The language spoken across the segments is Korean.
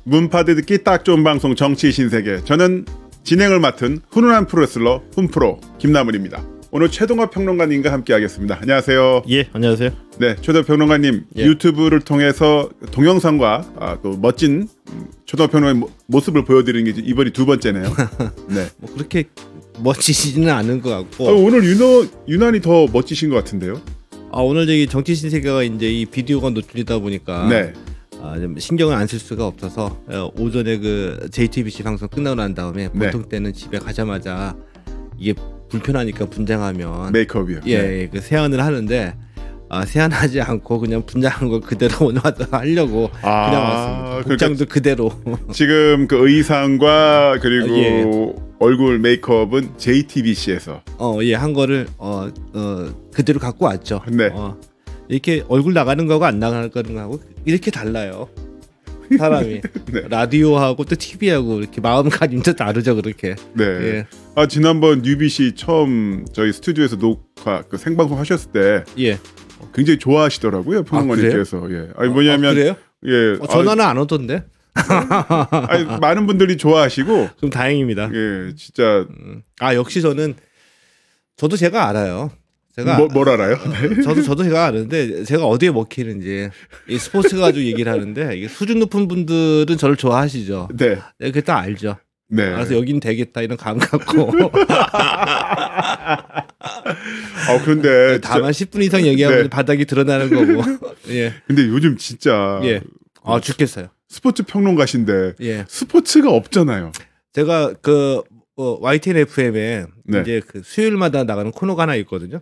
문파드 듣기 딱 좋은 방송 정치 신세계. 저는 진행을 맡은 훈훈한 프로레슬러 훈프로 김남은입니다. 오늘 최동화 평론가님과 함께하겠습니다. 안녕하세요. 예, 안녕하세요. 네, 최동화 평론가님 유튜브를 통해서 동영상과 또 멋진 최동화 평론가님 모습을 보여드리는 게 이번이 두 번째네요. 네, 뭐 그렇게 멋지지는 않은 것 같고. 오늘 유난히 더 멋지신 것 같은데요. 오늘 저기 정치 신세계가 이제 이 비디오가 노출되다 보니까 네. 좀 신경을 안 쓸 수가 없어서 오전에 그 JTBC 방송 끝나고 난 다음에 보통 때는 집에 가자마자 이게 불편하니까 분장하면 메이크업이요. 예, 그 세안을 하는데 세안하지 않고 그냥 분장한 걸 그대로 오늘 와서 하려고 그냥 왔습니다. 복장도 그러니까 그대로. 지금 그 의상과 그리고 얼굴 메이크업은 JTBC에서 한 거를 그대로 갖고 왔죠. 네. 이렇게 얼굴 나가는 거하고 안 나가는 거하고 이렇게 달라요. 사람이. 네. 라디오하고 또 TV하고 이렇게 마음가짐도 다르죠, 그렇게. 네. 예. 지난번 UBC 처음 저희 스튜디오에서 녹화 그 생방송 하셨을 때 굉장히 좋아하시더라고요, 평론가님께서. 예. 뭐냐면 그래요? 예. 전화는 안 오던데. 많은 분들이 좋아하시고. 그럼 다행입니다. 예, 진짜. 역시 저도 제가 알아요. 제가 뭘 알아요? 저도 제가 아는데 제가 어디에 먹히는지 이 스포츠 가지고 얘기를 하는데 이게 수준 높은 분들은 저를 좋아하시죠. 네. 그게 다 알죠. 네. 그래서 여긴 되겠다 이런 감 갖고. 그런데 다만 10분 이상 얘기하면 바닥이 드러나는 거고. 예. 근데 요즘 진짜 죽겠어요. 스포츠 평론가신데 스포츠가 없잖아요. 제가 YTN FM에 이제 그 수요일마다 나가는 코너가 하나 있거든요.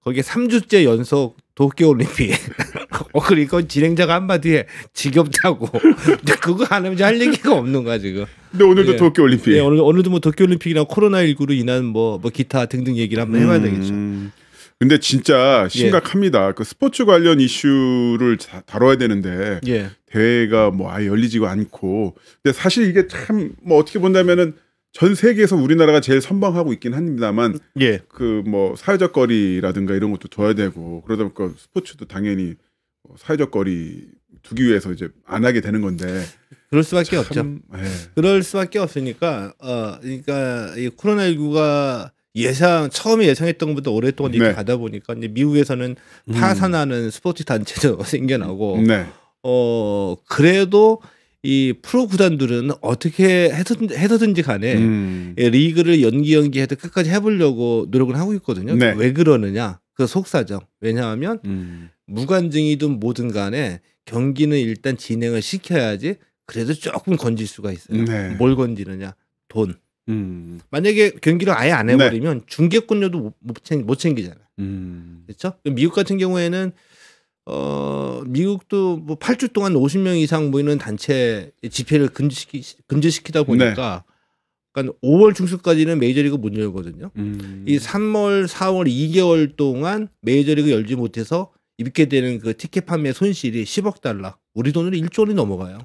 거기에 3주째 연속 도쿄올림픽. 그러니까 진행자가 한마디에 지겹다고. 근데 그거 안 하면 할 얘기가 없는 거야 지금. 근데 오늘도 도쿄올림픽. 예, 오늘도 뭐 도쿄올림픽이나 코로나19로 인한 뭐 기타 등등 얘기를 한번 해봐야 되겠죠. 근데 진짜 심각합니다. 그 스포츠 관련 이슈를 다뤄야 되는데 대회가 뭐 아예 열리지가 않고. 근데 사실 이게 참 뭐 어떻게 본다면은 전 세계에서 우리나라가 제일 선방하고 있긴 합니다만 그 뭐 사회적 거리라든가 이런 것도 둬야 되고 그러다 보니까 스포츠도 당연히 사회적 거리 두기 위해서 이제 안 하게 되는 건데 그럴 수밖에 없죠. 그럴 수밖에 없으니까 그러니까 이 코로나19가 처음에 예상했던 것보다 오랫동안 이렇게 가다 보니까 이제 미국에서는 파산하는 스포츠 단체도 생겨나고 그래도 이 프로 구단들은 어떻게 해서든지 간에 리그를 연기해도 끝까지 해보려고 노력을 하고 있거든요. 왜 그러느냐? 그 속사정. 왜냐하면 무관중이든 뭐든 간에 경기는 일단 진행을 시켜야지 그래도 조금 건질 수가 있어요. 뭘 건지느냐? 돈. 만약에 경기를 아예 안 해버리면 중계권료도 못 챙기잖아요. 그렇죠? 미국 같은 경우에는 미국도 뭐 8주 동안 50명 이상 모이는 단체 집회를 금지시키다 보니까 그러니까 5월 중순까지는 메이저리그 못 열거든요. 이 3월, 4월 2개월 동안 메이저리그 열지 못해서 입게 되는 그 티켓 판매 손실이 10억 달러. 우리 돈으로 1조 원이 넘어가요.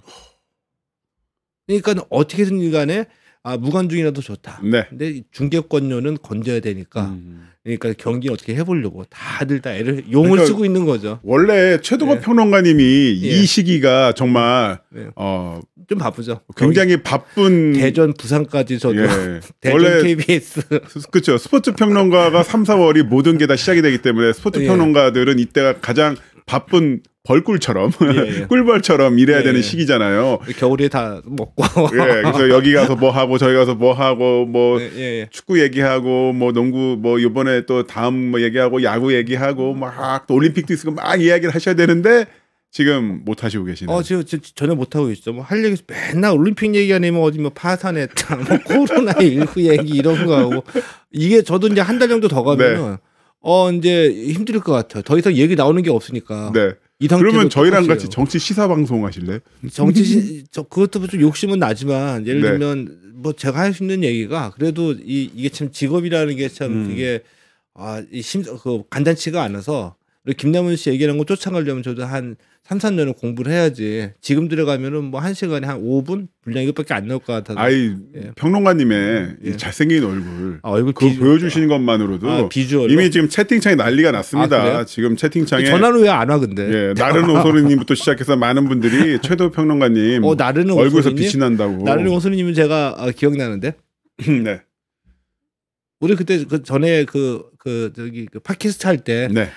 그러니까 어떻게든 간에 무관중이라도 좋다. 근데 중계권료는 건져야 되니까. 그러니까 경기 어떻게 해보려고 다들 다 용을 쓰고 있는 거죠. 원래 최동호 평론가님이 이 시기가 정말 좀 바쁘죠. 굉장히 바쁜 대전, 부산까지 저도 대전 원래 KBS 그렇죠. 스포츠 평론가가 3, 4월이 모든 게 다 시작이 되기 때문에 스포츠 평론가들은 이때가 가장 바쁜 벌꿀처럼 꿀벌처럼 일해야 되는 시기잖아요. 겨울에 다 먹고 그래서 여기 가서 뭐 하고 저기 가서 뭐 하고 뭐 축구 얘기하고 뭐 농구 뭐 이번에 또 다음 뭐 얘기하고 야구 얘기하고 막 또 올림픽도 있고 막 이야기를 하셔야 되는데 지금 못 하시고 계시네요. 지금 전혀 못 하고 있죠. 뭐 할 얘기 맨날 올림픽 얘기 아니면 어디 뭐 파산했다, 뭐 코로나19 얘기 이런 거 하고 이게 저도 이제 한 달 정도 더 가면은 이제 힘들 것 같아요. 더 이상 얘기 나오는 게 없으니까. 그러면 저희랑 같이 정치 시사 방송 하실래요? 그것도 좀 욕심은 나지만 예를 들면 뭐 제가 할 수 있는 얘기가 그래도 이게 참 직업이라는 게 참 그게 간단치가 않아서 김남은 씨 얘기하는 거 쫓아가려면 저도 한 3, 4년을 공부를 해야지. 지금 들어가면은 뭐 1시간에 한 5분 분량 이것밖에 안 나올 것 같아서. 아이 예. 평론가님의 이 잘생긴 얼굴, 얼굴 그거 보여주시는 것만으로도 비주얼로? 이미 지금 채팅창에 난리가 났습니다. 지금 채팅창에 전화는 왜 안 와 근데? 예, 나른 오소리님부터 시작해서 많은 분들이 최도 평론가님 얼굴에서 빛이 난다고. 나른 오소리님은 제가 기억나는데. 네. 우리 그때 그 전에 저기 팟캐스트 할 때. 네.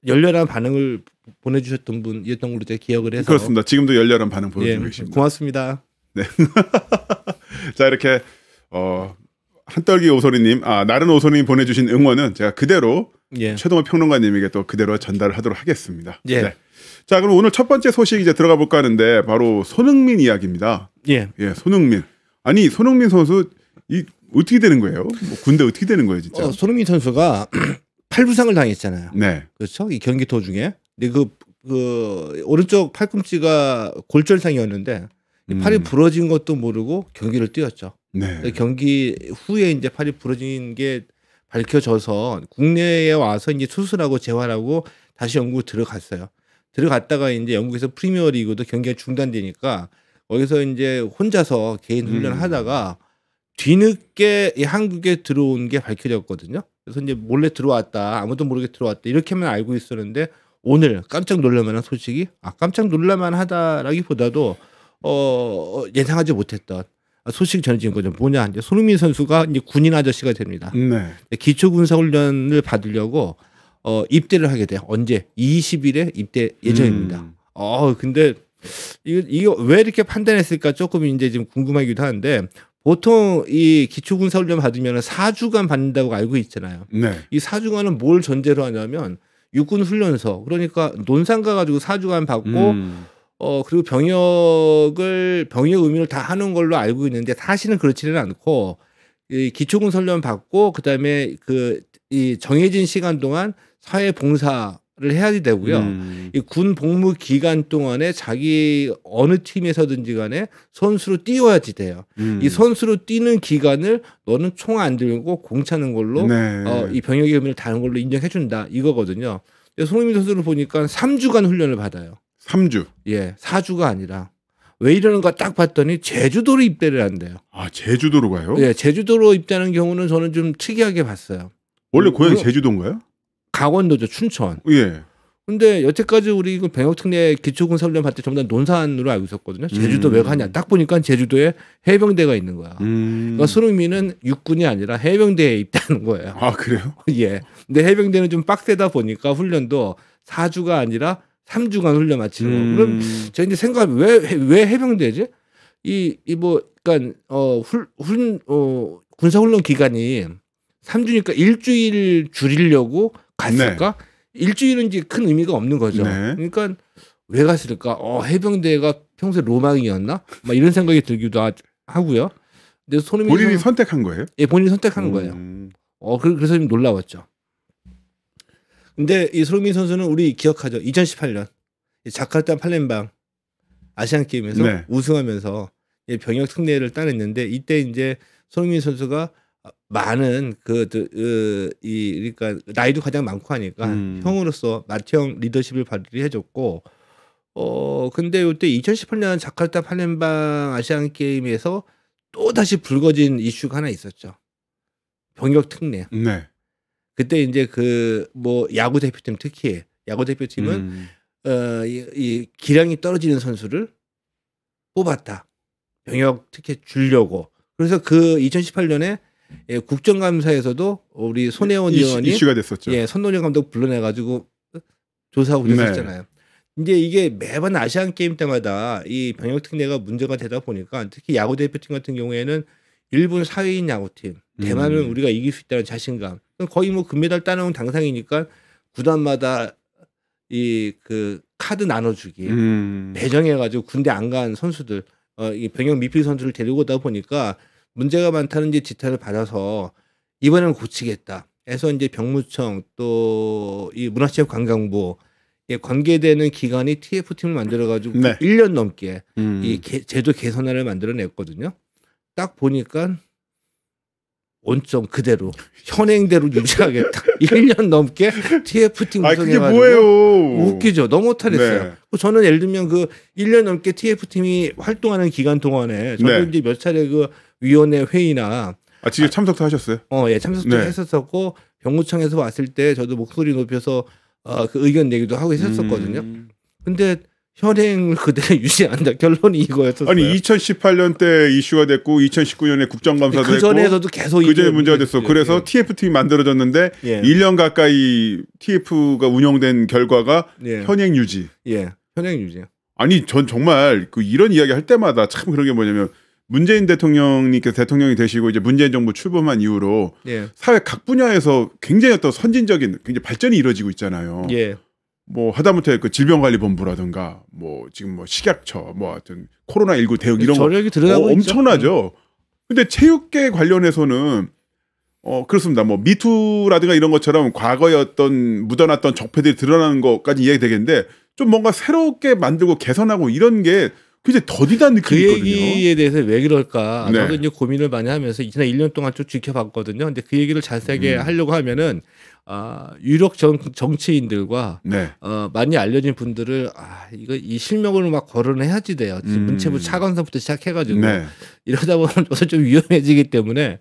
열렬한 반응을 보내주셨던 분이었던 걸로 제가 기억을 해서 그렇습니다. 지금도 열렬한 반응 보여주고 계십니다. 고맙습니다. 네. 자 이렇게 한떨기 오소리님, 나른 오소리님 보내주신 응원은 제가 그대로 최동호 평론가님에게 또 그대로 전달을 하도록 하겠습니다. 예. 네. 자 그럼 오늘 첫 번째 소식 이제 들어가 볼까 하는데 바로 손흥민 이야기입니다. 예. 손흥민. 아니 손흥민 선수 이 어떻게 되는 거예요? 뭐 군대 어떻게 되는 거예요, 진짜? 손흥민 선수가 팔부상을 당했잖아요. 네. 그렇죠. 이 경기 도중에. 근데 그 오른쪽 팔꿈치가 골절상이었는데 팔이 부러진 것도 모르고 경기를 뛰었죠. 네. 경기 후에 이제 팔이 부러진 게 밝혀져서 국내에 와서 이제 수술하고 재활하고 다시 영국 들어갔어요. 들어갔다가 이제 영국에서 프리미어 리그도 경기가 중단되니까 거기서 이제 혼자서 개인 훈련을 하다가 뒤늦게 한국에 들어온 게 밝혀졌거든요. 그래서 이제 몰래 들어왔다, 아무도 모르게 들어왔다 이렇게만 알고 있었는데 오늘 깜짝 놀랄만한 소식이 깜짝 놀랄만하다라기보다도 예상하지 못했던 소식이 전해진 거죠. 뭐냐, 이제 손흥민 선수가 이제 군인 아저씨가 됩니다. 네. 기초군사훈련을 받으려고 입대를 하게 돼요. 언제? 20일에 입대 예정입니다. 근데 이거 왜 이렇게 판단했을까 조금 이제 지금 궁금하기도 하는데. 보통 이 기초군사훈련 받으면 4주간 받는다고 알고 있잖아요. 네. 이 4주간은 뭘 전제로 하냐면 육군훈련소, 그러니까 논산 가가지고 4주간 받고 그리고 병역 의무를 다 하는 걸로 알고 있는데 사실은 그렇지는 않고 이 기초군사훈련 받고 그다음에 이 정해진 시간 동안 사회봉사를 해야 되고요. 이 군 복무 기간 동안에 자기 어느 팀에서든지 간에 선수로 뛰어야지 돼요. 이 선수로 뛰는 기간을 너는 총 안 들고 공 차는 걸로 네. 이 병역의 의무를 다는 걸로 인정해 준다 이거거든요. 손흥민 선수를 보니까 3주간 훈련을 받아요. 3주? 예, 4주가 아니라. 왜 이러는가 딱 봤더니 제주도로 입대를 한대요. 제주도로 가요? 예, 제주도로 입대하는 경우는 저는 좀 특이하게 봤어요. 원래 고향이 제주도인가요? 강원도죠, 춘천. 예. 근데 여태까지 우리 병역특례 기초군사훈련 받을 때 전부 다 논산으로 알고 있었거든요. 제주도 왜 가냐? 딱 보니까 제주도에 해병대가 있는 거야. 그러니까 손흥민은 육군이 아니라 해병대에 입대하는 거예요. 그래요? 예. 근데 해병대는 좀 빡세다 보니까 훈련도 4주가 아니라 3주간 훈련 마치고. 그럼 제가 이제 생각하면 왜 해병대지? 그러니까 군사훈련 기간이 3주니까 일주일 줄이려고 갔을까? 네. 일주일은 이제 큰 의미가 없는 거죠. 네. 그러니까 왜 갔을까? 해병대가 평소에 로망이었나? 막 이런 생각이 들기도 하고요. 근데 본인이 선택한 거예요? 예, 본인이 선택한 거예요. 그래서 좀 놀라웠죠. 근데 이 손흥민 선수는 우리 기억하죠. 2018년 자카르타 팔렘방 아시안 게임에서 네. 우승하면서 병역 특례를 따냈는데 이때 이제 손흥민 선수가 많은 그러니까 나이도 가장 많고 하니까 형으로서 맏형 리더십을 발휘해 줬고 근데 이때 2018년 자카르타 팔렘방 아시안 게임에서 또 다시 불거진 이슈가 하나 있었죠. 병역 특례. 네. 그때 이제 야구 대표팀 특히 야구 대표팀은 이 기량이 떨어지는 선수를 뽑았다. 병역 특혜 주려고. 그래서 2018년에 국정감사에서도 우리 손혜원 의원이 이슈가 됐었죠. 예, 손노령 감독 불러내가지고 조사하고 그랬었잖아요. 네. 이제 이게 매번 아시안 게임 때마다 이 병역 특례가 문제가 되다 보니까 특히 야구 대표팀 같은 경우에는 일본 4위인 야구팀, 대만은 우리가 이길 수 있다는 자신감. 거의 금메달 따놓은 당상이니까 구단마다 이 카드 나눠주기 배정해가지고 군대 안 간 선수들, 이 병역 미필 선수를 데리고 오다 보니까. 문제가 많다는 이제 지탄을 받아서 이번에는 고치겠다. 해서 이제 병무청 또 이 문화체육관광부 관계되는 기관이 TF팀을 만들어가지고 네. 1년 넘게 이 제도 개선안을 만들어냈거든요. 딱 보니까 원점 그대로 현행대로 유지하겠다. 1년 넘게 TF팀 구성해가지고 그게 뭐예요? 웃기죠. 너무 못하겠어요. 네. 저는 예를 들면 그 1년 넘게 TF팀이 활동하는 기간 동안에 저도 네. 이제 몇 차례 그 위원회 회의나 직접 참석도 하셨어요? 예, 참석도 네. 했었었고 병무청에서 왔을 때 저도 목소리 높여서 그 의견 내기도 하고 했었거든요. 근데 현행을 그대로 유지한다. 결론이 이거였었어요. 아니 2018년 때 이슈가 됐고 2019년에 국정감사도 했고 그 전에서도 계속 그전에 문제가 됐어. 그래서 TF팀이 만들어졌는데 1년 가까이 TF가 운영된 결과가 현행 유지. 예, 현행 유지. 아니 전 정말 이런 이야기 할 때마다 참 그런 게 뭐냐면 문재인 대통령님께서 대통령이 되시고 이제 문재인 정부 출범한 이후로 사회 각 분야에서 굉장히 어떤 선진적인 굉장히 발전이 이루어지고 있잖아요. 뭐 하다못해 그 질병관리본부라든가 뭐 지금 뭐 식약처 뭐 하여튼 코로나19 대응 이런 거 엄청나죠. 근데 체육계 관련해서는 그렇습니다. 뭐 미투라든가 이런 것처럼 과거에 어떤 묻어놨던 적폐들이 드러나는 것까지 이야기 되겠는데 좀 뭔가 새롭게 만들고 개선하고 이런 게 굉장히 더디다는 느낌이 있거든요. 그 얘기에 대해서 왜 그럴까? 저도 이제 고민을 많이 하면서 지난 1년 동안 쭉 지켜봤거든요. 근데 그 얘기를 자세하게 하려고 하면은 유력 정치인들과 많이 알려진 분들을 이 실명을 막 거론해야지 돼요. 문체부 차관서부터 시작해가지고 이러다 보면 저도 좀 위험해지기 때문에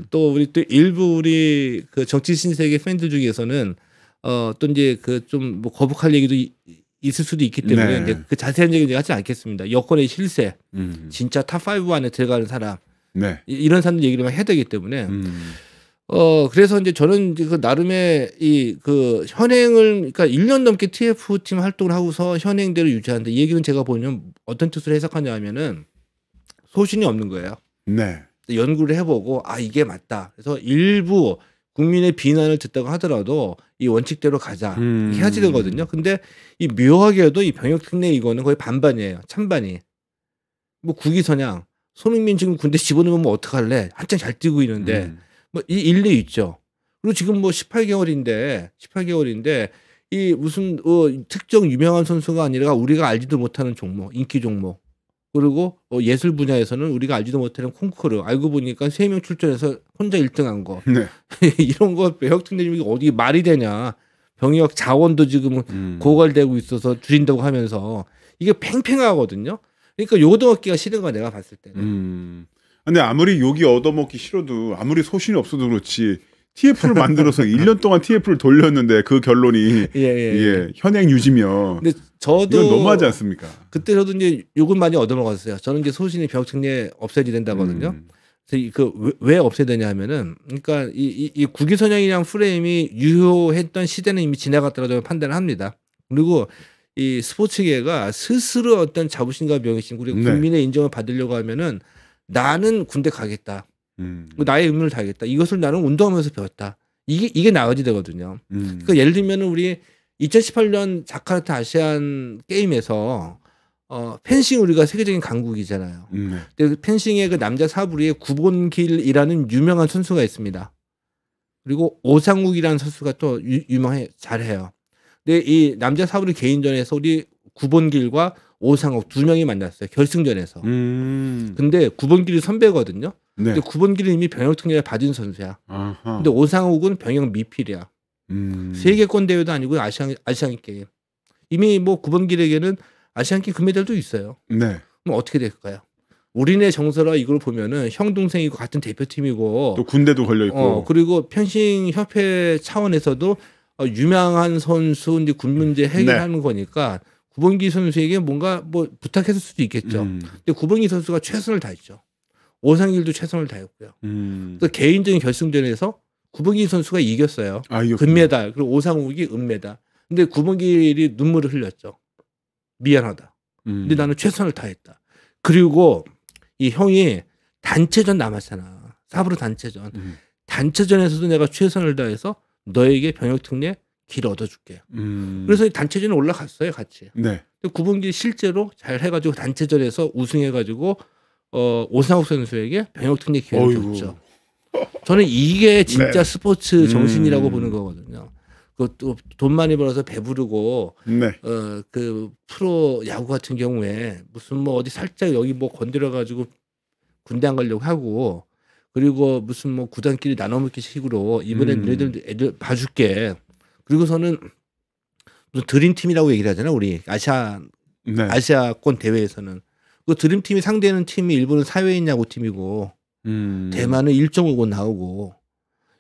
또 우리 또 일부 우리 그 정치 신세계 팬들 중에서는 또 이제 그 좀 뭐 거북할 얘기도 있을 수도 있기 때문에 이제 그 자세한 얘기는 하지 않겠습니다. 여권의 실세, 진짜 탑5 안에 들어가는 사람, 이런 사람들 얘기를 해야 되기 때문에. 그래서 이제 저는 이제 그 나름의 그 현행을, 그러니까 1년 넘게 TF팀 활동을 하고서 현행대로 유지한다. 이 얘기는 제가 보면 어떤 뜻으로 해석하냐 하면은 소신이 없는 거예요. 연구를 해보고, 이게 맞다. 그래서 일부 국민의 비난을 듣다고 하더라도 이 원칙대로 가자. 해야지 되거든요. 근데 이 묘하게도 이 병역특례 이거는 거의 반반이에요. 찬반이. 뭐 국위선양, 손흥민 지금 군대 집어넣으면 어떡할래? 한창 잘 뛰고 있는데. 뭐 이 일리 있죠. 그리고 지금 뭐 18개월인데 이 무슨 특정 유명한 선수가 아니라 우리가 알지도 못하는 종목, 인기 종목. 그리고 예술 분야에서는 우리가 알지도 못하는 콩쿠르. 알고 보니까 3명 출전해서 혼자 1등한 거. 이런 거 병역특례 어디 말이 되냐. 병역 자원도 지금 고갈되고 있어서 줄인다고 하면서 이게 팽팽하거든요. 그러니까 욕 얻어먹기가 싫은 거야, 내가 봤을 때는. 근데 아무리 욕이 얻어먹기 싫어도 아무리 소신이 없어도 그렇지 TF를 만들어서 1년 동안 TF를 돌렸는데 그 결론이 현행 유지면 근데 저도 이건 너무하지 않습니까? 그때 저도 이제 욕을 많이 얻어먹었어요. 저는 이제 소신이 병역특례 없애야 된다거든요. 그래서 왜 없애야 되냐 하면은 그러니까 이 국위선양이랑 프레임이 유효했던 시대는 이미 지나갔다고 저는 판단을 합니다. 그리고 이 스포츠계가 스스로 어떤 자부심과 명예심 그리고 국민의 인정을 받으려고 하면은 나는 군대 가겠다. 나의 의무를 다하겠다. 이것을 나는 운동하면서 배웠다. 이게 나가지 되거든요. 그러니까 예를 들면 우리 2018년 자카르타 아시안 게임에서 펜싱 우리가 세계적인 강국이잖아요. 근데 펜싱의 그 남자 사부리에 구본길이라는 유명한 선수가 있습니다. 그리고 오상욱이라는 선수가 또 유명해 잘해요. 근데 이 남자 사부리 개인전에서 우리 구본길과 오상욱 2명이 만났어요. 결승전에서. 근데 구본길이 선배거든요. 근데 구본길은 이미 병역특례를 받은 선수야. 근데 오상욱은 병역 미필이야. 세계권 대회도 아니고 아시안 게임. 이미 뭐 구본길에게는 아시안 게임 금메달도 있어요. 그럼 어떻게 될까요? 우리네 정서라 이걸 보면은 형 동생이고 같은 대표팀이고 또 군대도 걸려 있고 그리고 펜싱 협회 차원에서도 유명한 선수 이제 군 문제 해결하는 거니까. 구본기 선수에게 뭔가 뭐 부탁했을 수도 있겠죠. 근데 구본기 선수가 최선을 다했죠. 오상길도 최선을 다했고요. 또 개인적인 결승전에서 구본기 선수가 이겼어요. 금메달 그리고 오상욱이 은메달. 근데 구본길이 눈물을 흘렸죠. 미안하다. 근데 나는 최선을 다했다. 그리고 이 형이 단체전 남았잖아. 사브르 단체전. 단체전에서도 내가 최선을 다해서 너에게 병역특례 길 얻어줄게. 그래서 단체전에 올라갔어요, 같이. 근데 구본기 실제로 잘 해가지고 단체전에서 우승해가지고 오상욱 선수에게 병역특례 기회를 줬죠. 저는 이게 진짜 스포츠 정신이라고 보는 거거든요. 그것도 돈 많이 벌어서 배부르고 그 프로 야구 같은 경우에 무슨 뭐 어디 살짝 여기 뭐 건드려가지고 군대 안 가려고 하고 그리고 무슨 뭐 구단끼리 나눠 먹기 식으로 이번엔 너희들 애들 봐줄게. 그리고서는 무슨 드림팀이라고 얘기를 하잖아 우리 아시아권 대회에서는. 그 드림팀이 상대하는 팀이 일본은 사회인 야구팀이고 대만은 1.5권 나오고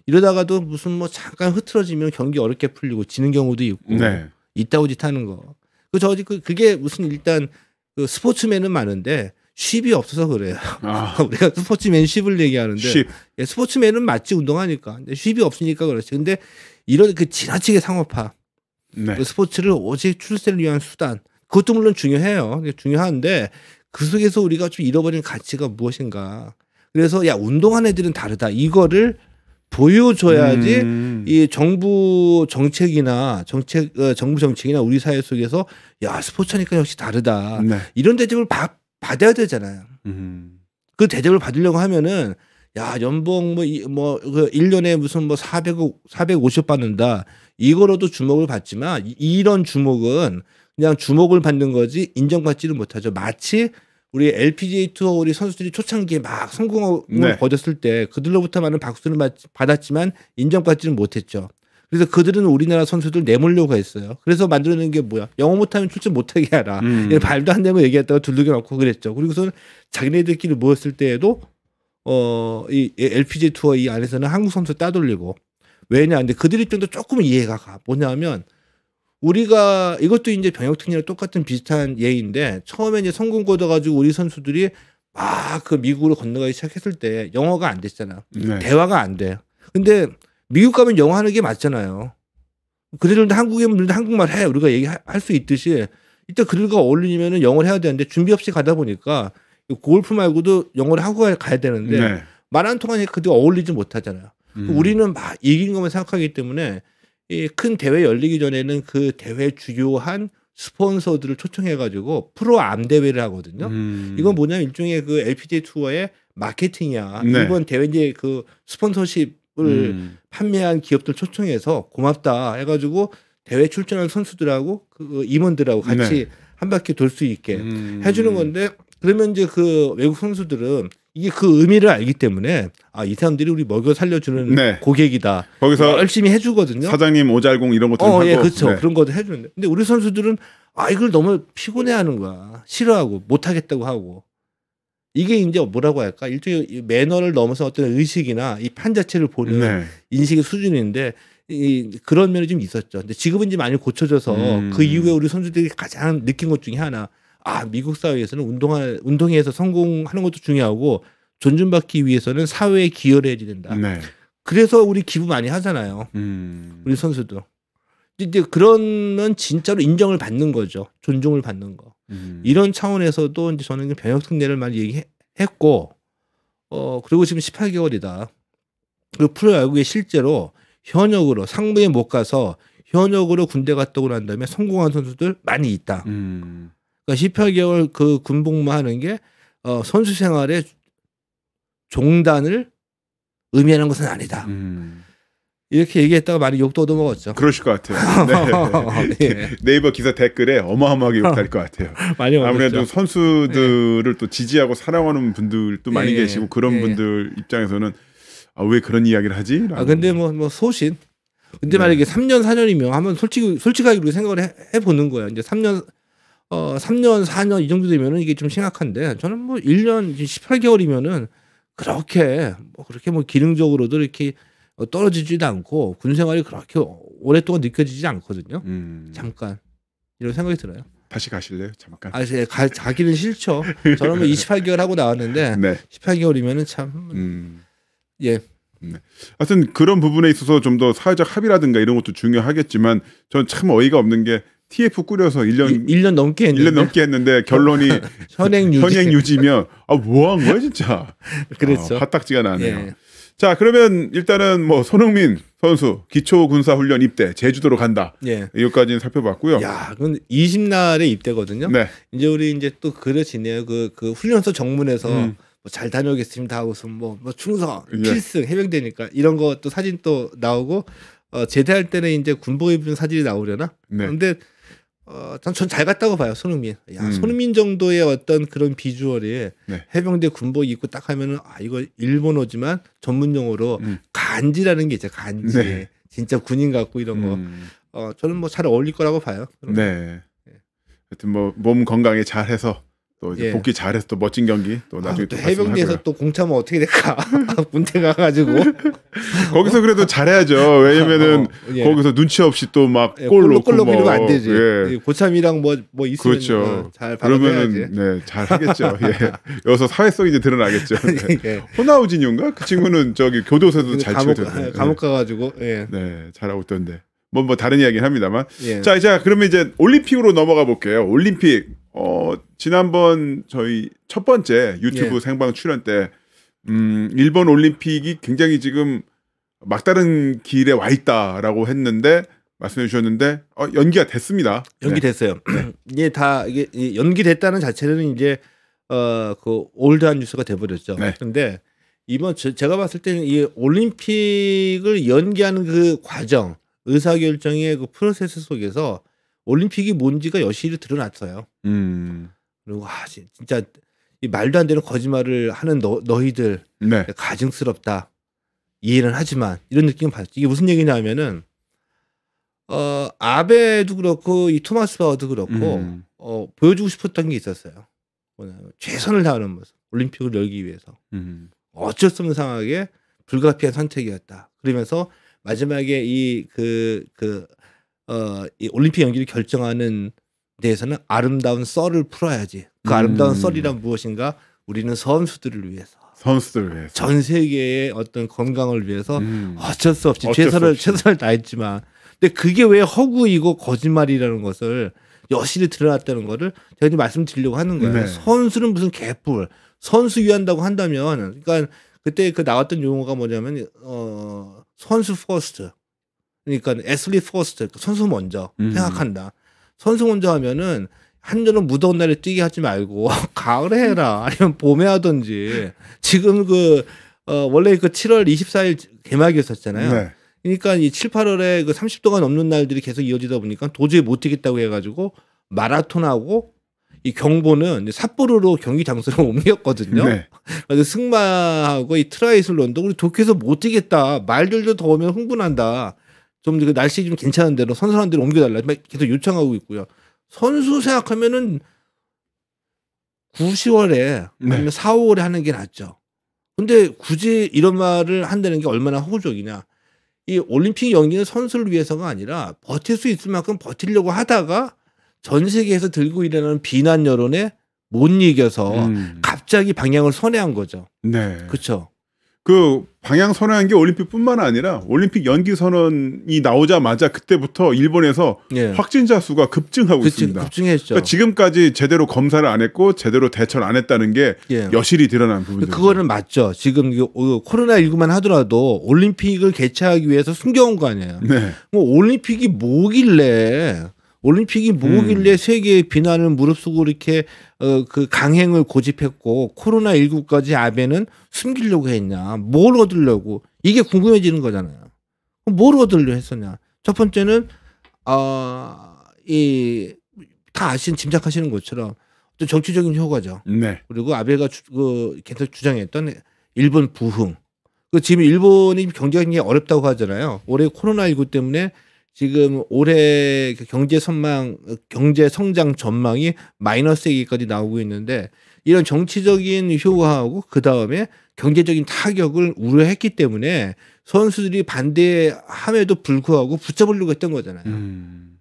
이러다가도 무슨 뭐 잠깐 흐트러지면 경기 어렵게 풀리고 지는 경우도 있고 이따구 짓 하는 거. 그게 무슨 일단 그 스포츠맨은 많은데 쉽이 없어서 그래요. 우리가 스포츠맨십을 얘기하는데 예, 스포츠맨은 맞지 운동하니까. 근데 쉽이 없으니까 그렇지. 근데 이런 그 지나치게 상업화. 그 스포츠를 오직 출세를 위한 수단. 그것도 물론 중요해요. 중요한데 그 속에서 우리가 좀 잃어버린 가치가 무엇인가. 그래서 야 운동하는 애들은 다르다. 이거를 보여줘야지 이 정부 정책이나 정부 정책이나 우리 사회 속에서 야 스포츠니까 역시 다르다. 이런 대접을 받아야 되잖아요. 그 대접을 받으려고 하면은 야 연봉 뭐 그 1년에 무슨 뭐 450 받는다. 이거로도 주목을 받지만 이런 주목은 그냥 주목을 받는 거지 인정받지를 못하죠. 마치 우리 LPGA 투어 우리 선수들이 초창기에 막 성공을 거뒀을 때 그들로부터 많은 박수를 받았지만 인정받지는 못했죠. 그래서 그들은 우리나라 선수들 내몰려고 했어요. 그래서 만들어낸 게 뭐야? 영어 못하면 출전 못하게 하라. 말도 안 되는 거 얘기했다가 두들겨 맞고 그랬죠. 그리고서는 자기네들끼리 모였을 때에도 이 LPGA 투어 이 안에서는 한국 선수 따돌리고 왜냐? 근데 그들 입장도 조금 이해가 가. 뭐냐면 우리가 이것도 이제 병역특례랑 똑같은 비슷한 예인데 처음에 이제 성공 거둬가지고 우리 선수들이 막 그 미국으로 건너가기 시작했을 때 영어가 안 됐잖아. 대화가 안 돼. 근데 미국 가면 영어 하는 게 맞잖아요. 그들도 한국에 오면 한국말 해. 우리가 얘기할 수 있듯이 일단 그들과 어울리면은 영어를 해야 되는데 준비 없이 가다 보니까 골프 말고도 영어를 하고 가야 되는데 말 안 통하니까 그들 어울리지 못하잖아요. 우리는 막 이긴 것만 생각하기 때문에 이 큰 대회 열리기 전에는 그 대회 주요한 스폰서들을 초청해가지고 프로 암 대회를 하거든요. 이건 뭐냐면 일종의 그 LPGA 투어의 마케팅이야. 이번 대회 이제 그 스폰서십을 판매한 기업들 초청해서 고맙다 해가지고 대회 출전한 선수들하고 그 임원들하고 같이 한 바퀴 돌 수 있게 해주는 건데 그러면 이제 그 외국 선수들은 이게 그 의미를 알기 때문에 아, 이 사람들이 우리 먹여 살려주는 고객이다. 거기서 열심히 해주거든요. 사장님 오잘공 이런 것도 하고. 예, 그렇죠. 그런 것도 해주는데. 근데 우리 선수들은 아, 이걸 너무 피곤해하는 거야. 싫어하고 못하겠다고 하고. 이게 이제 뭐라고 할까? 일종의 매너를 넘어서 어떤 의식이나 이 판 자체를 보는 인식의 수준인데 그런 면이 좀 있었죠. 근데 지금은 이제 많이 고쳐져서 그 이후에 우리 선수들이 가장 느낀 것 중에 하나. 아, 미국 사회에서는 운동회에서 성공하는 것도 중요하고 존중받기 위해서는 사회에 기여를 해야 된다. 그래서 우리 기부 많이 하잖아요. 우리 선수도. 이제 그러면 진짜로 인정을 받는 거죠. 존중을 받는 거. 이런 차원에서도 이제 저는 병역특례를 많이 얘기했고, 그리고 지금 18개월이다. 그 프로야구에 실제로 현역으로 상무에 못 가서 현역으로 군대 갔다 오고 난 다음에 성공한 선수들 많이 있다. 그러니까 18개월 그 군복무하는 게 선수 생활의 종단을 의미하는 것은 아니다. 이렇게 얘기했다가 많이 욕도 얻어먹었죠. 그러실 것 같아요. 네. 네이버 기사 댓글에 어마어마하게 욕할 것 같아요. 많이 아무래도 선수들을 또 지지하고 사랑하는 분들도 많이 계시고 그런 분들 입장에서는 아, 왜 그런 이야기를 하지? 아, 근데 뭐 소신. 근데 만약에 3년 4년이면 한번 솔직하게 우리 생각을 해보는 거예요. 이제 3년 4년 이 정도 되면은 이게 좀 심각한데 저는 뭐 1년 18개월이면은 그렇게 뭐 기능적으로도 이렇게 떨어지지도 않고 군 생활이 그렇게 오랫동안 느껴지지 않거든요. 잠깐 이런 생각이 들어요. 다시 가실래요? 잠깐. 아, 가기는 싫죠. 저는 뭐 28개월 하고 나왔는데 18개월이면은 참 예. 하여튼 그런 부분에 있어서 좀 더 사회적 합의라든가 이런 것도 중요하겠지만 전 참 어이가 없는 게 TF 꾸려서 1년 넘게 했는데 결론이 현행 유지면 아, 뭐 한 거야 진짜. 그렇죠. 화딱지가 나네요. 자, 그러면 일단은 뭐 손흥민 선수 기초 군사 훈련 입대 제주도로 간다. 이것까지는 살펴봤고요. 야, 그건 20날에 입대거든요. 이제 우리 이제 또 그려지네요. 그 훈련소 정문에서 뭐 잘 다녀오겠습니다 하고서 뭐 충성, 필승, 해병대니까 이런 거 또 사진 또 나오고 제대할 때는 이제 군복 입은 사진이 나오려나? 근데 전 잘 갔다고 봐요. 손흥민. 손흥민 정도의 어떤 그런 비주얼이 네. 해병대 군복 입고 딱 하면은 이거 일본어지만 전문 용어로 간지라는 게 있죠. 간지. 네. 진짜 군인 같고 이런 거. 저는 뭐 잘 어울릴 거라고 봐요. 네. 하여튼 뭐 몸 건강에 잘해서 또 이제 복귀 잘해서 또 멋진 경기 또 나중에 또 해병대에서 또 공차면 어떻게 될까? 군대 가가지고 거기서 그래도 잘해야죠. 왜냐면은 거기서 눈치 없이 또 막 골 넣고 골 넣으면 안 되지. 고참이랑 뭐 있으면 그렇죠. 잘 그러면은 네, 잘 하겠죠. 여기서 사회성이 이제 드러나겠죠. 네. 호나우지뉴인가? 그 친구는 저기 교도소에도 잘 치거든요. 감옥 가가지고 네, 잘하고 있던데. 뭐 다른 이야기는 합니다만. 자, 그러면 이제 올림픽으로 넘어가 볼게요. 올림픽. 지난번 저희 첫 번째 유튜브 생방 출연 때 일본 올림픽이 굉장히 지금 막다른 길에 와 있다라고 했는데 말씀해 주셨는데 연기가 됐습니다. 연기됐어요. 네. 이게 연기됐다는 자체는 이제 그 올드한 뉴스가 돼버렸죠. 네. 그런데 이번 제가 봤을 때는 이 올림픽을 연기하는 그 과정, 의사결정의 그 프로세스 속에서 올림픽이 뭔지가 여실히 드러났어요. 그리고 진짜 이 말도 안 되는 거짓말을 하는 너희들 네. 가증스럽다. 이해는 하지만 이런 느낌을 받았죠. 이게 무슨 얘기냐면은 아베도 그렇고 이 토마스 바흐도 그렇고 보여주고 싶었던 게 있었어요. 최선을 다하는 모습. 올림픽을 열기 위해서. 어쩔 수 없는 상황에 불가피한 선택이었다. 그러면서 마지막에 이 올림픽 연기를 결정하는 데에서는 아름다운 썰을 풀어야지. 그 아름다운 썰이란 무엇인가? 우리는 선수들을 위해서. 전 세계의 어떤 건강을 위해서 어쩔 수 없이 최선을 다했지만, 근데 그게 왜 허구이고 거짓말이라는 것을 여실히 드러났다는 거를 제가 이제 말씀드리려고 하는 거예요. 네. 선수는 무슨 개뿔. 선수 위한다고 한다면, 그러니까 그때 그 나왔던 용어가 뭐냐면 선수 퍼스트. 그러니까 애슬리트 퍼스트. 선수 먼저 생각한다. 선수 먼저 하면은 한여름 무더운 날에 뛰게 하지 말고 가을에 해라. 아니면 봄에 하든지. 지금 원래 그 7월 24일 개막이었었잖아요. 네. 그러니까 이 7, 8월에 그 30도가 넘는 날들이 계속 이어지다 보니까 도저히 못 뛰겠다고 해가지고 마라톤하고 이 경보는 삿포로로 경기 장소를 옮겼거든요. 네. 그래서 승마하고 이 트라이슬론도 우리 도쿄에서 못 뛰겠다. 말들도 더우면 흥분한다. 좀 그 날씨 좀 괜찮은 대로 선선한 데로 옮겨달라. 계속 요청하고 있고요. 선수 생각하면은 9, 10월에 아니면 4, 5월에 하는 게 낫죠. 근데 굳이 이런 말을 한다는 게 얼마나 허구적이냐. 이 올림픽 연기는 선수를 위해서가 아니라 버틸 수 있을 만큼 버티려고 하다가 전 세계에서 들고 일어나는 비난 여론에 못 이겨서 갑자기 방향을 선회한 거죠. 네. 그렇죠. 그 방향 선회한 게 올림픽뿐만 아니라 올림픽 연기 선언이 나오자마자 그때부터 일본에서 확진자 수가 급증하고 있습니다. 급증했죠. 그러니까 지금까지 제대로 검사를 안 했고 제대로 대처를 안 했다는 게 여실히 드러난 부분이죠. 그거는 맞죠. 지금 코로나19만 하더라도 올림픽을 개최하기 위해서 숨겨온 거 아니에요. 네. 뭐 올림픽이 뭐길래 세계의 비난을 무릅쓰고 이렇게 그 강행을 고집했고 코로나19까지 아베는 숨기려고 했냐. 뭘 얻으려고. 이게 궁금해지는 거잖아요. 뭘 얻으려고 했었냐. 첫 번째는 다 짐작하시는 것처럼 또 정치적인 효과죠. 네. 그리고 아베가 계속 주장했던 일본 부흥. 지금 일본이 경제가 굉장히 어렵다고 하잖아요. 올해 코로나19 때문에 지금 올해 경제 성장 전망이 마이너스 얘기까지 나오고 있는데 이런 정치적인 효과하고 그 다음에 경제적인 타격을 우려했기 때문에 선수들이 반대함에도 불구하고 붙잡으려고 했던 거잖아요.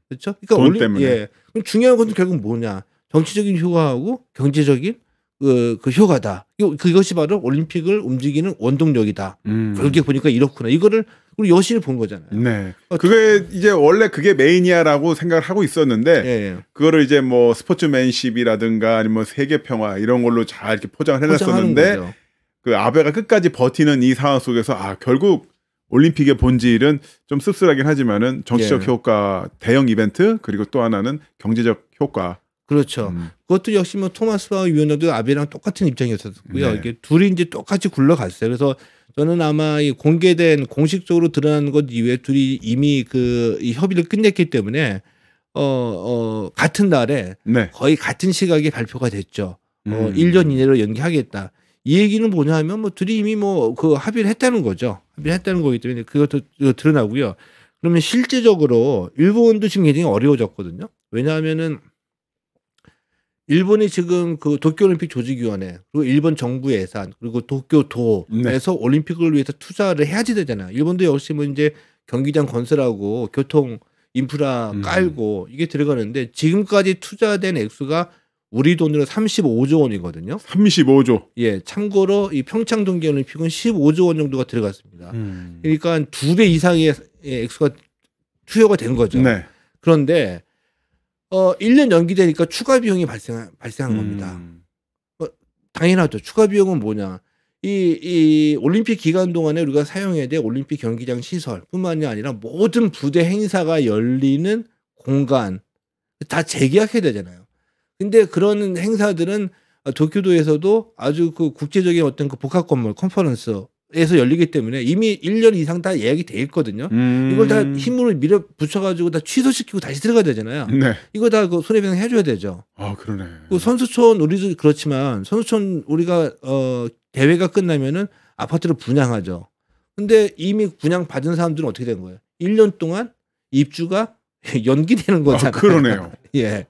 그렇죠? 그러니까 때문에. 중요한 것은 결국 뭐냐? 정치적인 효과하고 경제적인 그 효과다. 그것이 바로 올림픽을 움직이는 원동력이다. 그렇게 보니까 이렇구나. 이거를 우리 여실히 본 거잖아요. 네. 그게 이제 원래 그게 메인이야라고 생각을 하고 있었는데 그거를 이제 뭐 스포츠맨십이라든가 아니면 세계 평화 이런 걸로 잘 이렇게 포장을 해놨었는데 그 아베가 끝까지 버티는 이 상황 속에서 결국 올림픽의 본질은 좀 씁쓸하긴 하지만은 정치적 효과, 대형 이벤트 그리고 또 하나는 경제적 효과. 그렇죠. 그것도 역시 뭐 토마스 바흐 위원장도 아베랑 똑같은 입장이었었고요. 네. 이게 둘이 이제 똑같이 굴러갔어요. 그래서 저는 아마 이 공식적으로 드러난 것 이외에 둘이 이미 이 협의를 끝냈기 때문에 같은 날에 네. 거의 같은 시각에 발표가 됐죠. 1년 이내로 연기하겠다. 이 얘기는 뭐냐 하면 뭐 둘이 이미 뭐 그 합의를 했다는 거죠. 합의를 했다는 거기 때문에 그것도 드러나고요. 그러면 실제적으로 일본도 지금 굉장히 어려워졌거든요. 왜냐하면은 일본이 지금 그 도쿄올림픽 조직위원회 그리고 일본 정부 예산 그리고 도쿄도에서 네. 올림픽을 위해서 투자를 해야지 되잖아요. 일본도 역시 뭐 이제 경기장 건설하고 교통 인프라 깔고 이게 들어가는데 지금까지 투자된 액수가 우리 돈으로 35조 원이거든요. 35조. 예, 참고로 이 평창 동계올림픽은 15조 원 정도가 들어갔습니다. 그러니까 2배 이상의 액수가 투여가 된 거죠. 네. 그런데 1년 연기되니까 추가 비용이 발생한 겁니다. 당연하죠. 추가 비용은 뭐냐? 이 올림픽 기간 동안에 우리가 사용해야 될 올림픽 경기장 시설뿐만이 아니라 모든 부대 행사가 열리는 공간 다 재계약해야 되잖아요. 근데 그런 행사들은 도쿄도에서도 아주 그 국제적인 어떤 그 복합 건물 컨퍼런스에서 열리기 때문에 이미 1년 이상 다 예약이 돼 있거든요. 이걸 다 힘으로 밀어 붙여가지고 다 취소시키고 다시 들어가야 되잖아요. 네. 이거 다 그 손해배상 해줘야 되죠. 아 그러네. 그 선수촌 우리도 그렇지만 선수촌 우리가 대회가 끝나면은 아파트를 분양하죠. 근데 이미 분양 받은 사람들은 어떻게 된 거예요? 1년 동안 입주가 연기되는 거잖아요. 아, 그러네요. 예.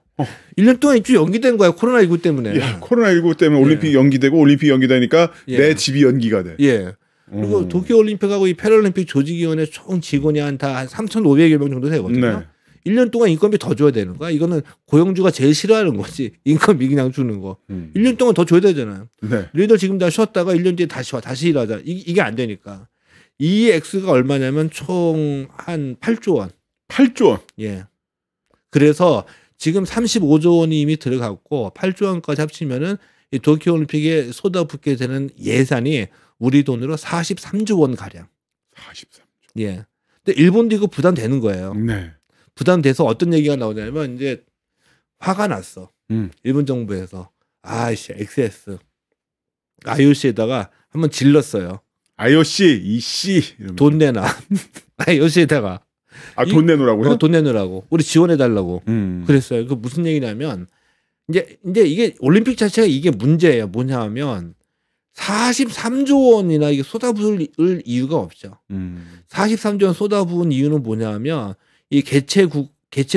1년 동안 입주 연기된 거야. 코로나19 때문에. 야, 코로나19 때문에 올림픽 연기되고 올림픽 연기되니까 내 집이 연기가 돼. 예. 그리고 도쿄올림픽하고 이 패럴림픽 조직위원회 총 직원이 한 3,500여 명 정도 되거든요. 네. 1년 동안 인건비 더 줘야 되는 거야. 이거는 고용주가 제일 싫어하는 거지. 인건비 그냥 주는 거. 1년 동안 더 줘야 되잖아요. 네. 너희들 지금 다 쉬었다가 1년 뒤에 다시 와. 다시 일하자. 이게 안 되니까. 이 액수가 얼마냐면 총 한 8조 원. 8조 원? 예. 그래서 지금 35조 원이 이미 들어갔고 8조 원까지 합치면은 이 도쿄올림픽에 쏟아붓게 되는 예산이 우리 돈으로 43조 원 가량. 43조. 예. 근데 일본도 이거 부담되는 거예요. 네. 부담돼서 어떤 얘기가 나오냐면 이제 화가 났어. 일본 정부에서 아이씨 XS IOC에다가 한번 질렀어요. IOC 이씨 돈 내놔. IOC에다가 돈 내놓으라고요? 돈 내놓으라고. 우리 지원해 달라고. 그랬어요. 그 무슨 얘기냐면 이제 이게 올림픽 자체가 이게 문제예요. 뭐냐면 43조 원이나 이게 쏟아부을 이유가 없죠. 43조 원 쏟아부은 이유는 뭐냐면 이 개최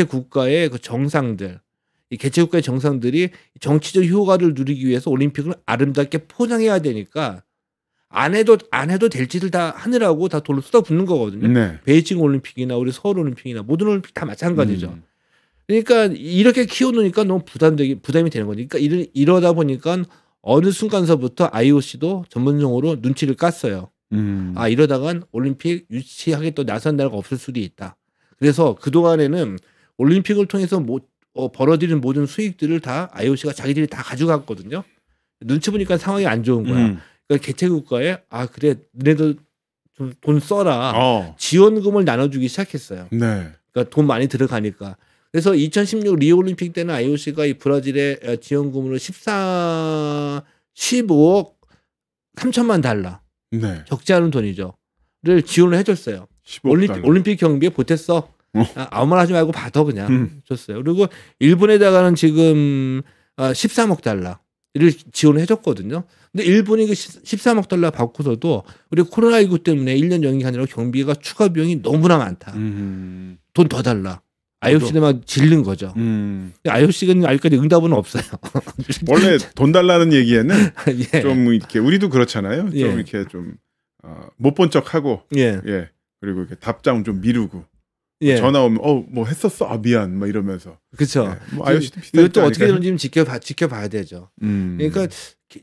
국가의 그 정상들, 이 개최 국가의 정상들이 정치적 효과를 누리기 위해서 올림픽을 아름답게 포장해야 되니까 안 해도 될 짓을 다 하느라고 다 돈을 쏟아붓는 거거든요. 네. 베이징 올림픽이나 우리 서울 올림픽이나 모든 올림픽 다 마찬가지죠. 그러니까 이렇게 키워놓으니까 너무 부담이 되는 거니까 이러다 보니까 어느 순간서부터 IOC도 전문용어로 눈치를 깠어요. 아 이러다간 올림픽 유치하게 또 나선 나라가 없을 수도 있다. 그래서 그동안에는 올림픽을 통해서 벌어들인 모든 수익들을 다 IOC가 자기들이 다 가져갔거든요. 눈치 보니까 상황이 안 좋은 거야. 그러니까 개최국가에 그래 너네도 좀 돈 써라. 지원금을 나눠주기 시작했어요. 네. 그러니까 돈 많이 들어가니까. 그래서 2016 리오올림픽 때는 IOC가 이 브라질의 지원금으로 15억 3천만 달러. 네. 적지 않은 돈이죠.를 지원을 해줬어요. 올림픽 경비에 보탰어. 아무 말 하지 말고 받아 그냥 줬어요. 그리고 일본에다가는 지금 13억 달러를 지원을 해줬거든요. 근데 일본이 그 13억 달러 받고서도 우리 코로나19 때문에 1년 연기하느라 경비가 추가 비용이 너무나 많다. 돈 더 달라. IOC는 막 질른 거죠. IOC는 아직까지 응답은 없어요. 원래 돈 달라는 얘기에는 예. 좀 이렇게 우리도 그렇잖아요. 예. 좀 이렇게 좀 못 본 척하고 예. 그리고 이렇게 답장 좀 미루고 예. 전화 오면 뭐 했었어 미안 뭐 이러면서 그렇죠. 뭐 IOC도 비슷하니까 이것도 어떻게 되는지 지켜봐야 되죠. 그러니까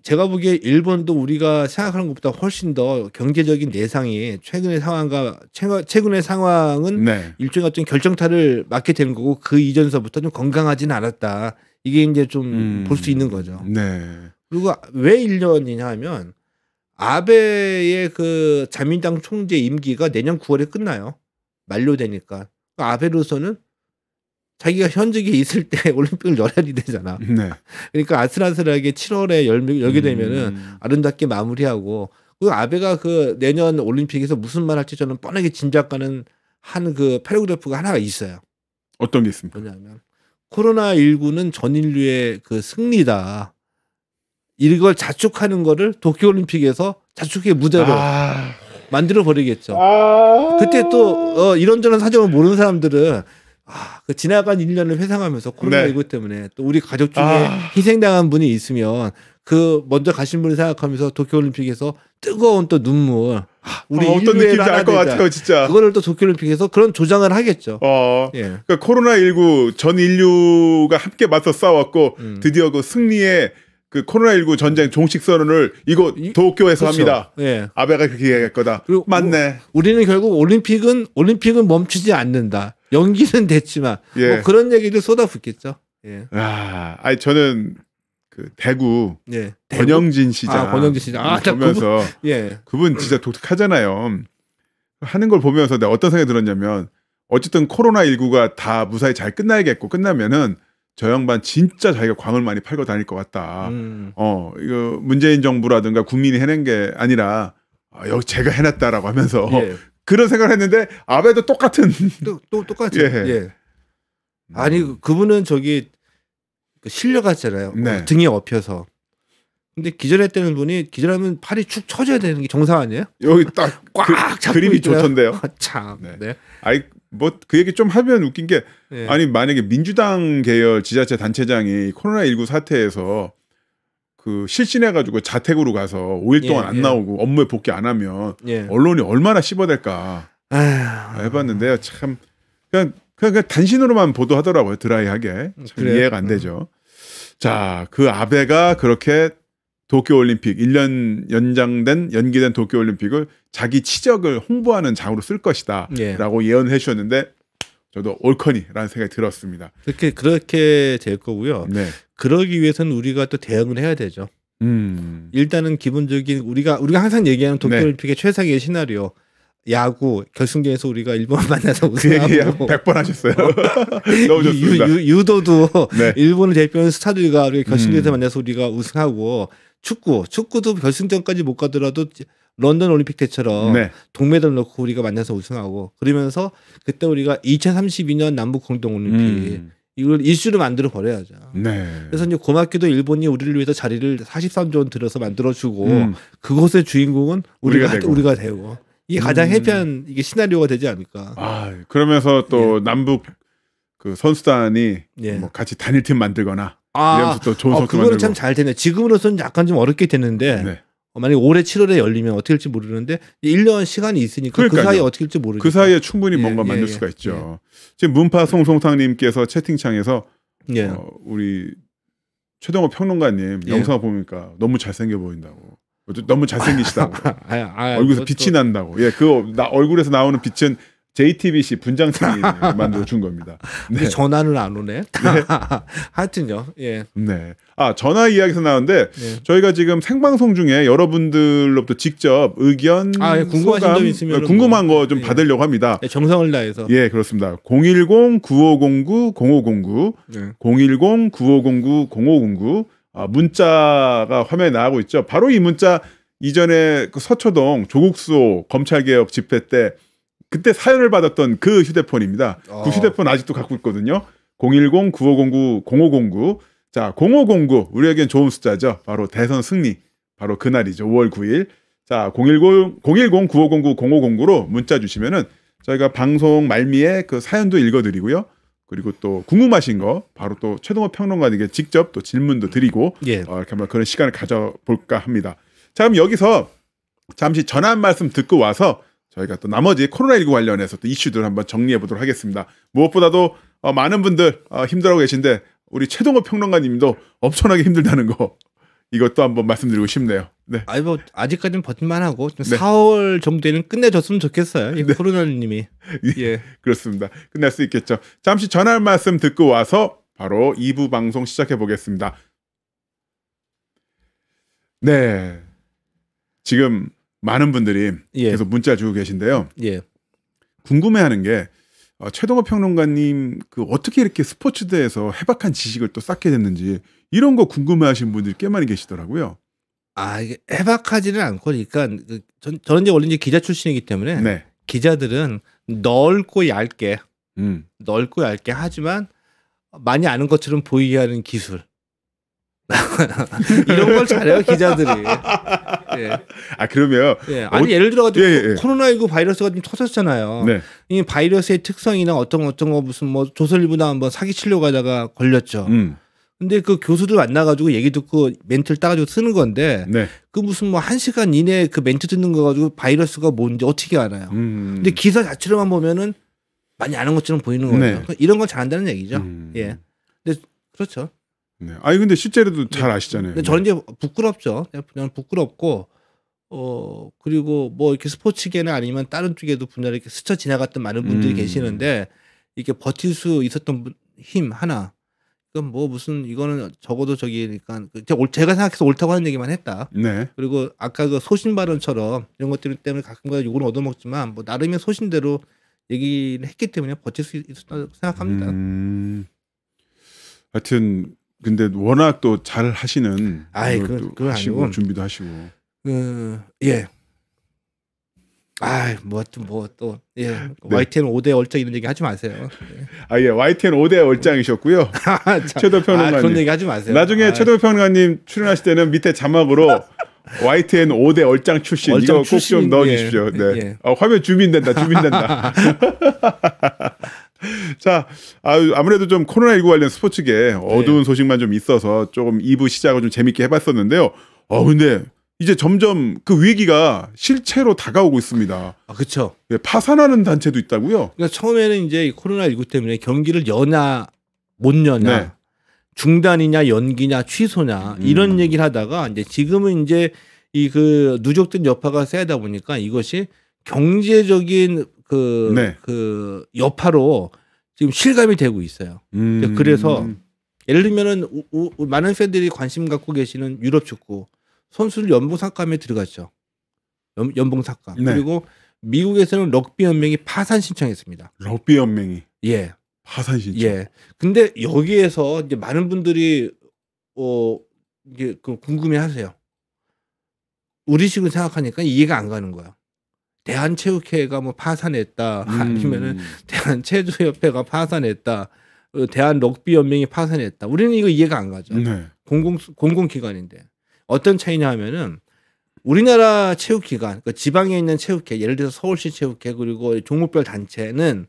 제가 보기에 일본도 우리가 생각하는 것보다 훨씬 더 경제적인 내상이 최근의 상황은 네. 일종의 어떤 결정타를 맞게 되는 거고 그 이전서부터 좀 건강하지는 않았다. 이게 이제 좀 볼 수 있는 거죠. 네. 그리고 왜 1년이냐 하면 아베의 그 자민당 총재 임기가 내년 9월에 끝나요. 만료되니까. 아베로서는 자기가 현직에 있을 때 올림픽을 열어야 되잖아. 네. 그러니까 아슬아슬하게 7월에 열게 되면은 아름답게 마무리하고 그 아베가 그 내년 올림픽에서 무슨 말 할지 저는 뻔하게 짐작가는 한 그 패러그래프가 하나가 있어요. 어떤 게 있습니까? 뭐냐면 코로나19는 전 인류의 그 승리다. 이걸 자축하는 거를 도쿄올림픽에서 자축의 무대로 만들어 버리겠죠. 그때 또 이런저런 사정을 모르는 사람들은 그 지나간 1년을 회상하면서 코로나19 때문에 또 우리 가족 중에 희생당한 분이 있으면 그 먼저 가신 분을 생각하면서 도쿄올림픽에서 뜨거운 또 눈물 우리 어떤 느낌인지 알 것 같아요, 진짜. 그거를 또 도쿄올림픽에서 그런 조장을 하겠죠. 예. 그러니까 코로나19 전 인류가 함께 맞서 싸웠고 드디어 그 승리의 그 코로나19 전쟁 종식 선언을 이곳 도쿄에서 그렇죠. 합니다. 예. 아베가 그렇게 얘기할 거다. 맞네. 우리는 결국 올림픽은 멈추지 않는다. 연기는 됐지만 뭐 그런 얘기를 쏟아붓겠죠. 예. 아니 저는 그 대구 권영진 시장 보면서 그분 진짜 독특하잖아요. 하는 걸 보면서 내가 어떤 생각이 들었냐면 어쨌든 코로나19가 다 무사히 잘 끝나야겠고 끝나면은 저 양반 진짜 자기가 광을 많이 팔고 다닐 것 같다. 이거 문재인 정부라든가 국민이 해낸 게 아니라 여기 제가 해냈다라고 하면서 그런 생각을 했는데 아베도 똑같은 똑같죠. 아니 그분은 저기 실려갔잖아요. 등에 업혀서. 근데 기절했다는 분이 기절하면 팔이 축 처져야 되는 게 정상 아니에요? 여기 딱 꽉 잡고 그림이 있잖아요. 좋던데요. 참. 네. 아이 뭐 그 얘기 좀 하면 웃긴 게 아니 만약에 민주당 계열 지자체 단체장이 코로나19 사태에서 그 실신해가지고 자택으로 가서 5일 동안 안 나오고 업무에 복귀 안 하면 언론이 얼마나 씹어댈까 해봤는데요. 참 그냥 단신으로만 보도하더라고요. 드라이하게. 참 이해가 안 되죠. 자, 그 아베가 그렇게 도쿄올림픽 1년 연기된 도쿄올림픽을 자기 치적을 홍보하는 장으로 쓸 것이다 라고 예언해 주셨는데 저도 옳거니라는 생각이 들었습니다. 그렇게 될 거고요. 그러기 위해서는 우리가 또 대응을 해야 되죠. 일단은 기본적인 우리가 항상 얘기하는 도쿄올림픽의 최상의 시나리오 야구 결승전에서 우리가 일본을 만나서 우승하고 100번 하셨어요. 너무 좋습니다. 유도도 일본을 대표하는 스타들과 우리가 결승전에서 만나서 우리가 우승하고 축구도 결승전까지 못 가더라도 런던 올림픽 때처럼 동메달 넣고 우리가 만나서 우승하고 그러면서 그때 우리가 2032년 남북 공동 올림픽 이걸 이슈를 만들어 버려야죠. 그래서 이제 고맙게도 일본이 우리를 위해서 자리를 43조 원 들여서 만들어주고 그곳의 주인공은 우리가 되고 이게 가장 해피한 이게 시나리오가 되지 않을까. 그러면서 또 남북 그 선수단이 뭐 같이 단일팀 만들거나 이러면서 또 좋은 선수 그거는 참 잘 되네. 지금으로서는 약간 좀 어렵게 됐는데 만약에 올해 7월에 열리면 어떻게 될지 모르는데 1년 시간이 있으니까 그 사이에 어떻게 될지 모르죠. 그 사이에 충분히 뭔가 만들 수가 있죠. 지금 문파송송탕님께서 채팅창에서 우리 최동호 평론가님 영상 보니까 너무 잘생겨 보인다고. 너무 잘생기시다고. 얼굴에서 빛이 난다고. 얼굴에서 나오는 빛은 JTBC 분장팀이 만들어준 겁니다. 전화는 안 오네. 하여튼요. 전화 이야기에서 나오는데 저희가 지금 생방송 중에 여러분들로부터 직접 의견, 궁금하신 점 있으면 궁금한 거 좀 받으려고 합니다. 정성을 다해서. 그렇습니다. 010-9509-0509 010-9509-0509 문자가 화면에 나가고 있죠. 바로 이 문자 이전에 그 서초동 조국수호 검찰개혁 집회 때 그때 사연을 받았던 그 휴대폰입니다. 그 휴대폰 아직도 갖고 있거든요. 010-9509-0509 자 0509 우리에겐 좋은 숫자죠. 바로 대선 승리 바로 그날이죠. 5월 9일 자 010-9509-0509로 문자 주시면은 저희가 방송 말미에 그 사연도 읽어드리고요. 그리고 또 궁금하신 거 바로 또 최동호 평론가에게 직접 또 질문도 드리고 이렇게 한번 그런 시간을 가져볼까 합니다. 자 그럼 여기서 잠시 전화 한 말씀 듣고 와서 저희가 또 나머지 코로나19 관련해서 또 이슈들 한번 정리해 보도록 하겠습니다. 무엇보다도 많은 분들 힘들어하고 계신데 우리 최동호 평론가님도 엄청나게 힘들다는 거 이것도 한번 말씀드리고 싶네요. 뭐 아직까지는 버틸만하고 4월 정도에는 끝내줬으면 좋겠어요. 코로나님이. 그렇습니다. 끝낼 수 있겠죠. 잠시 전화 한 말씀 듣고 와서 바로 2부 방송 시작해 보겠습니다. 지금 많은 분들이 계속 문자 주고 계신데요. 궁금해하는 게 최동호 평론가님 그 어떻게 이렇게 스포츠대에서 해박한 지식을 또 쌓게 됐는지 이런 거 궁금해하시는 분들이 꽤 많이 계시더라고요. 이게 해박하지는 않고 그러니까 저는 이제 원래 기자 출신이기 때문에 기자들은 넓고 얇게 넓고 얇게 하지만 많이 아는 것처럼 보이게 하는 기술. 이런 걸 잘해요 기자들이. 예. 아 그러면 아니 예를 들어가지고 코로나19 바이러스가 좀 터졌잖아요. 네. 이 바이러스의 특성이나 어떤 거 무슨 뭐 조선일보나 한번 사기 치려고 하다가 걸렸죠. 근데 그 교수들 만나가지고 얘기 듣고 멘트를 따가지고 쓰는 건데 그 무슨 뭐 1시간 이내에 그 멘트 듣는 거 가지고 바이러스가 뭔지 어떻게 알아요. 근데 기사 자체로만 보면은 많이 아는 것처럼 보이는 거예요. 이런 걸 잘한다는 얘기죠. 예. 근데 그렇죠. 네. 아니 근데 실제로도 잘 아시잖아요. 근데 저는 이제 부끄럽죠. 그냥 부끄럽고 그리고 뭐 이렇게 스포츠계나 아니면 다른 쪽에도 분야를 이렇게 스쳐 지나갔던 많은 분들이 계시는데 이렇게 버틸 수 있었던 힘 하나. 그건 뭐 무슨 이거는 적어도 저기니까 제가 생각해서 옳다고 하는 얘기만 했다. 네. 그리고 아까 그 소신 발언처럼 이런 것들 때문에 가끔가다 욕을 얻어먹지만 뭐 나름의 소신대로 얘기를 했기 때문에 버틸 수 있었다고 생각합니다. 하여튼 근데 워낙 또 잘 하시는 그건 하시고 아니고 준비도 하시고 예. YTN 5대 얼짱 이런 얘기 하지 마세요. 예. YTN 5대 얼짱이셨고요. 최도 평론가님. 그런 얘기 하지 마세요. 나중에 최도 평론가님 출연하실 때는 밑에 자막으로 YTN 5대 얼짱 출신 이거 꼭 좀 넣어주십시오. 네. 화면 주민된다. 자, 아무래도 좀 코로나19 관련 스포츠계 어두운 소식만 좀 있어서 조금 2부 시작을 좀 재밌게 해봤었는데요. 근데 이제 점점 그 위기가 실체로 다가오고 있습니다. 그렇죠. 파산하는 단체도 있다고요? 그러니까 처음에는 이제 코로나19 때문에 경기를 여냐 못 여냐, 중단이냐 연기냐 취소냐 이런 얘기를 하다가 이제 지금은 이제 이 그 누적된 여파가 세다 보니까 이것이 경제적인 그 여파로 지금 실감이 되고 있어요. 그래서 예를 들면은 많은 팬들이 관심 갖고 계시는 유럽 축구 선수들 연봉 삭감에 들어갔죠. 연봉 삭감. 그리고 미국에서는 럭비 연맹이 파산 신청했습니다. 럭비 연맹이 파산 신청. 예. 근데 여기에서 이제 많은 분들이 이게 궁금해하세요. 우리식으로 생각하니까 이해가 안 가는 거야. 대한체육회가 뭐 파산했다, 아니면은 대한체조협회가 파산했다, 대한 럭비 연맹이 파산했다. 우리는 이거 이해가 안 가죠. 공공기관인데 어떤 차이냐 하면은 우리나라 체육기관, 그러니까 지방에 있는 체육회, 예를 들어서 서울시 체육회 그리고 종목별 단체는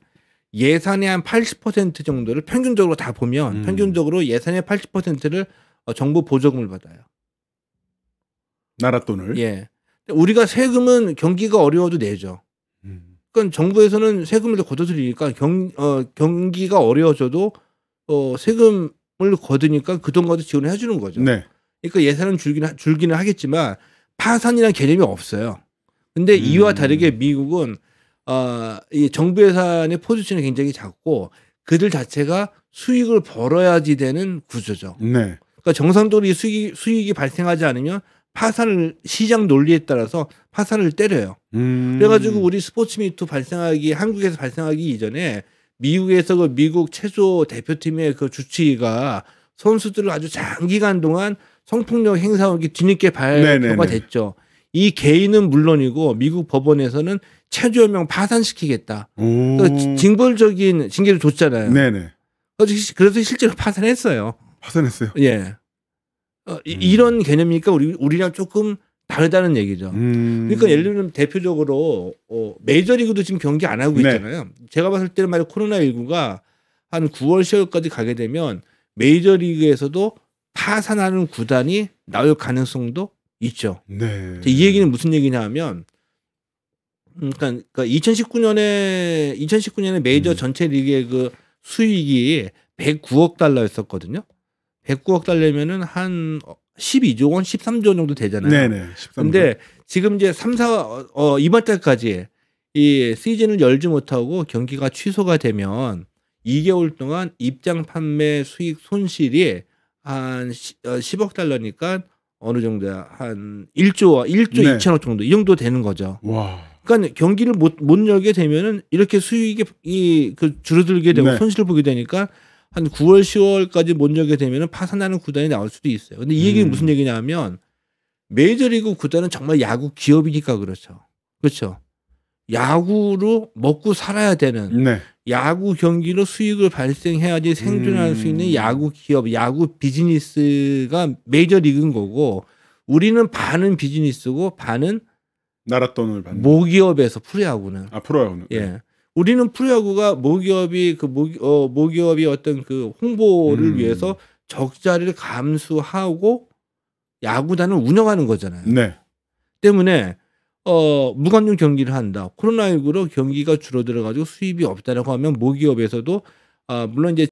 예산의 한 80% 정도를 평균적으로 다 보면 평균적으로 예산의 80%를 정부 보조금을 받아요. 나라 돈을. 예. 우리가 세금은 경기가 어려워도 내죠. 그러니까 정부에서는 세금을 걷어들이니까 경기가 어려워져도 세금을 걷으니까 그 돈과도 지원을 해주는 거죠. 그러니까 예산은 줄기는 하겠지만 파산이라는 개념이 없어요. 근데 이와 다르게 미국은 이 정부 예산의 포지션이 굉장히 작고 그들 자체가 수익을 벌어야지 되는 구조죠. 그러니까 정상적으로 이 수익이 발생하지 않으면 파산을 시장 논리에 따라서 파산을 때려요. 그래가지고 우리 스포츠미트 한국에서 발생하기 이전에 미국에서 그 미국 체조 대표팀의 그 주치의가 선수들을 아주 장기간 동안 성폭력 행사하는 게 뒤늦게 발표가 됐죠. 이 개인은 물론이고 미국 법원에서는 체조연맹 파산시키겠다. 그러니까 징벌적인 징계를 줬잖아요. 그래서 실제로 파산했어요. 파산했어요. 예. 이런 개념이니까 우리랑 조금 다르다는 얘기죠. 그러니까 예를 들면 대표적으로 메이저리그도 지금 경기 안 하고 있잖아요. 제가 봤을 때는 말이야 코로나19가 한 9월 10월까지 가게 되면 메이저리그에서도 파산하는 구단이 나올 가능성도 있죠. 이 얘기는 무슨 얘기냐 하면 그러니까 2019년에 메이저 전체 리그의 그 수익이 109억 달러였었거든요. 109억 달러면은 한 12조 원, 13조 원 정도 되잖아요. 그런데 지금 이제 이번 달까지 이 시즌을 열지 못하고 경기가 취소가 되면 2개월 동안 입장 판매 수익 손실이 한 10억 달러니까 어느 정도야? 한 1조 2천억 정도 이 정도 되는 거죠. 그러니까 경기를 못 열게 되면은 이렇게 수익이 줄어들게 되고 손실을 보게 되니까 한 9월, 10월까지 못 열게 되면 파산하는 구단이 나올 수도 있어요. 근데 이 얘기는 무슨 얘기냐면 메이저리그 구단은 정말 야구 기업이니까 그렇죠. 그렇죠. 야구로 먹고 살아야 되는 네. 야구 경기로 수익을 발생해야지 생존할 수 있는 야구 기업, 야구 비즈니스가 메이저리그인 거고 우리는 반은 비즈니스고 반은 나라 돈을 받는 모기업에서 프로야구는. 프로야구는. 예. 네. 우리는 프로야구가 모기업이 모기업이 어떤 그 홍보를 위해서 적자를 감수하고 야구단을 운영하는 거잖아요. 네. 때문에 무관중 경기를 한다. 코로나19로 경기가 줄어들어 가지고 수입이 없다라고 하면 모기업에서도 물론 이제